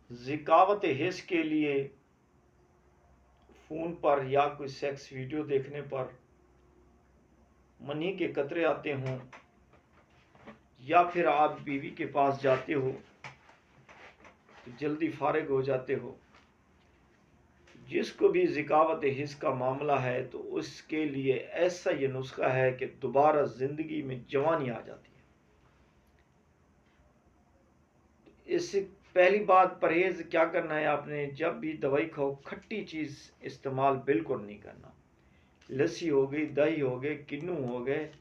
ذکاوت حس کے لیے فون پر یا کوئی سیکس ویڈیو دیکھنے پر منی کے قطرے آتے ہوں، یا پھر آپ بیوی کے پاس جاتے ہو تو جلدی فارغ ہو جاتے ہو، جس کو بھی ذکاوت حس کا معاملہ ہے تو اس کے لیے ایسا یہ نسخہ ہے کہ دوبارہ زندگی میں جوانی آ جاتی ہے۔ اس سے پہلی بات پرہیز کیا کرنا ہے آپ نے، جب بھی دوائی کھاؤ کھٹی چیز استعمال بالکل نہیں کرنا۔ لسی ہو گئی، دہی ہو گئے، کنو ہو گئے،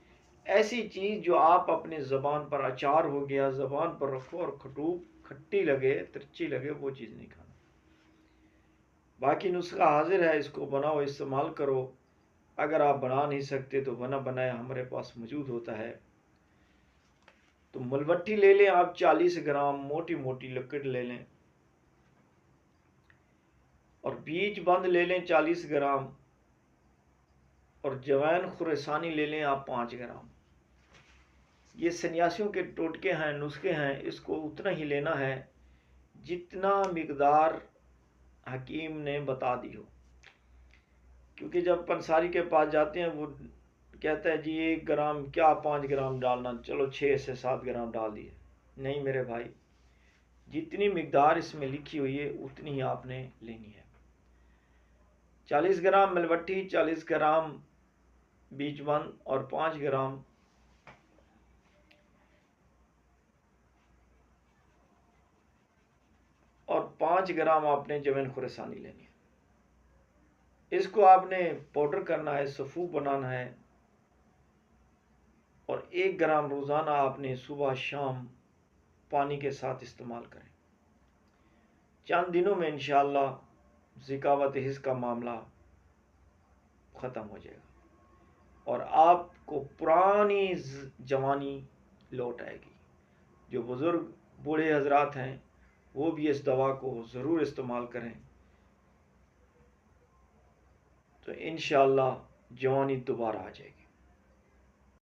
ایسی چیز جو آپ اپنے زبان پر، اچار ہو گیا، زبان پر رکھو اور کھٹی لگے، ترچی لگے، وہ چیز نہیں کھانا۔ باقی نسخہ حاضر ہے، اس کو بناؤ، استعمال کرو۔ اگر آپ بنا نہیں سکتے تو بنا بنایا ہمارے پاس موجود ہوتا ہے۔ تو ملوٹی لے لیں آپ 40 گرام، موٹی موٹی لکڑ لے لیں، اور بیج بند لے لیں 40 گرام، اور جوین خراسانی لے لیں آپ 5 گرام۔ یہ سنیاسیوں کے ٹوٹکے ہیں، نسخے ہیں، اس کو اتنا ہی لینا ہے جتنا مقدار حکیم نے بتا دی ہو۔ کیونکہ جب پنساری کے پاس جاتے ہیں وہ کہتا ہے جی 1 گرام کیا 5 گرام ڈالنا، چلو 6 سے 7 گرام ڈال دیے۔ نہیں میرے بھائی، جتنی مقدار اس میں لکھی ہوئی ہے اتنی ہی آپ نے لینی ہے۔ 40 گرام ملوٹی، 40 گرام بیج بند اور 5 گرام آپ نے جوین خراسانی لینی ہے۔ اس کو آپ نے پاؤڈر کرنا ہے، صفوف بنانا ہے، اور 1 گرام روزانہ آپ نے صبح شام پانی کے ساتھ استعمال کریں۔ چند دنوں میں انشاءاللہ ذکاوت حس کا معاملہ ختم ہو جائے گا اور آپ کو پرانی جوانی لوٹ آئے گی۔ جو بزرگ بوڑھے حضرات ہیں وہ بھی اس دوا کو ضرور استعمال کریں، تو انشاءاللہ جوانی دوبارہ آ جائے گی۔